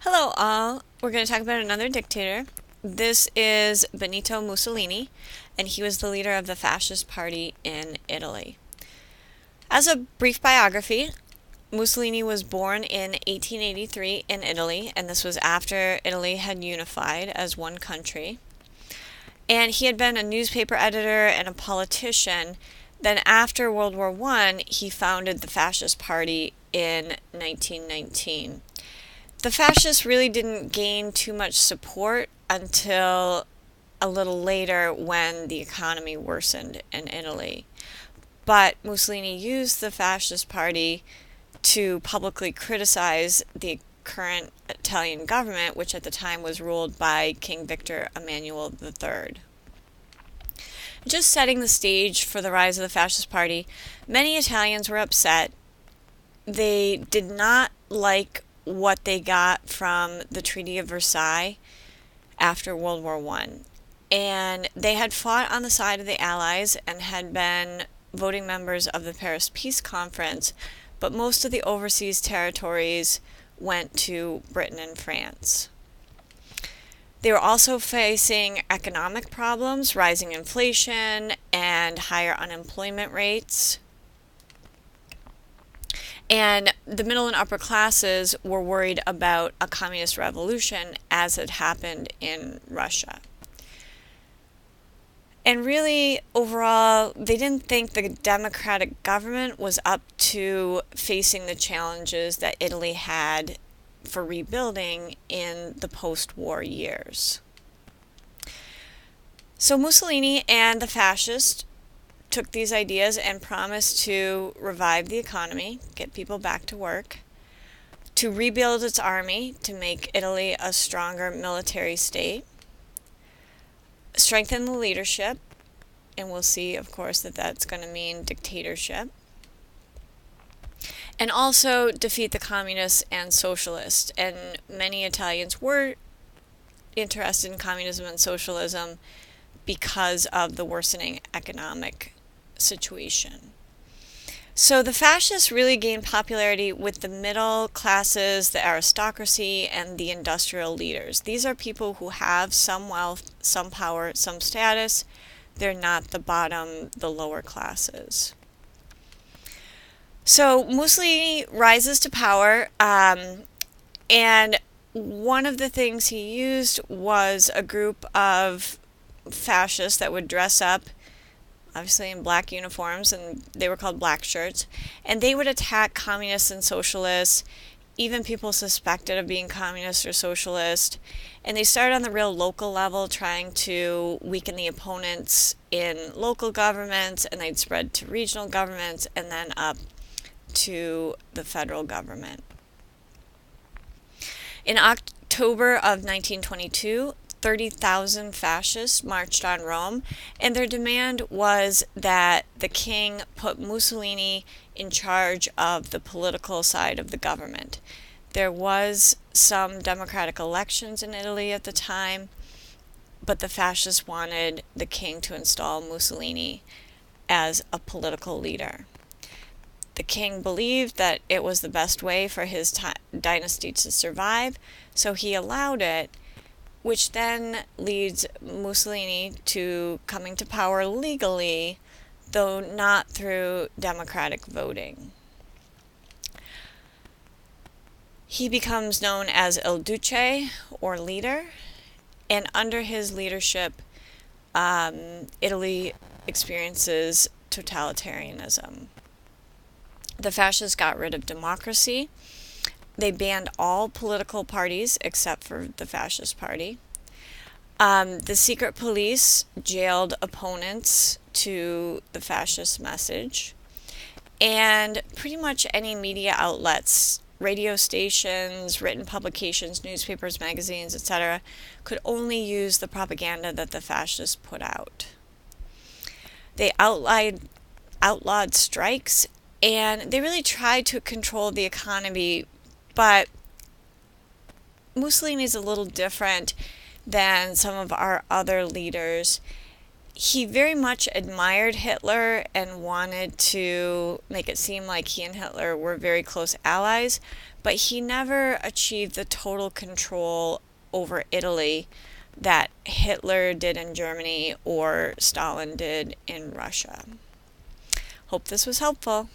Hello, all. We're going to talk about another dictator. This is Benito Mussolini, and he was the leader of the fascist party in Italy. As a brief biography, Mussolini was born in 1883 in Italy, and this was after Italy had unified as one country. And he had been a newspaper editor and a politician. Then, after World War I, he founded the Fascist Party in 1919. The fascists really didn't gain too much support until a little later when the economy worsened in Italy. But Mussolini used the fascist party to publicly criticize the current Italian government, which at the time was ruled by King Victor Emmanuel III. Just setting the stage for the rise of the fascist party, many Italians were upset. They did not like what they got from the Treaty of Versailles after World War I. And they had fought on the side of the Allies and had been voting members of the Paris Peace Conference, but most of the overseas territories went to Britain and France. They were also facing economic problems, rising inflation, and higher unemployment rates. And the middle and upper classes were worried about a communist revolution as had happened in Russia. And really, overall, they didn't think the democratic government was up to facing the challenges that Italy had for rebuilding in the post-war years. So Mussolini and the fascists took these ideas and promised to revive the economy, get people back to work, to rebuild its army, to make Italy a stronger military state, strengthen the leadership, and we'll see, of course, that that's going to mean dictatorship, and also defeat the communists and socialists. And many Italians were interested in communism and socialism because of the worsening economic situation. So the fascists really gained popularity with the middle classes, the aristocracy, and the industrial leaders. These are people who have some wealth, some power, some status. They're not the bottom, the lower classes. So Mussolini rises to power, and one of the things he used was a group of fascists that would dress up, obviously in black uniforms, and they were called black shirts, and they would attack communists and socialists, even people suspected of being communist or socialist. And they started on the real local level, trying to weaken the opponents in local governments, and they'd spread to regional governments and then up to the federal government. In October of 1922, 30,000 fascists marched on Rome, and their demand was that the king put Mussolini in charge of the political side of the government. There was some democratic elections in Italy at the time, but the fascists wanted the king to install Mussolini as a political leader. The king believed that it was the best way for his dynasty to survive, so he allowed it, which then leads Mussolini to coming to power legally, though not through democratic voting. He becomes known as Il Duce, or leader, and under his leadership, Italy experiences totalitarianism. The fascists got rid of democracy. They banned all political parties except for the fascist party. The secret police jailed opponents to the fascist message. And pretty much any media outlets, radio stations, written publications, newspapers, magazines, etc., could only use the propaganda that the fascists put out. They outlawed strikes, and they really tried to control the economy, but Mussolini is a little different than some of our other leaders. He very much admired Hitler and wanted to make it seem like he and Hitler were very close allies, but he never achieved the total control over Italy that Hitler did in Germany or Stalin did in Russia. Hope this was helpful.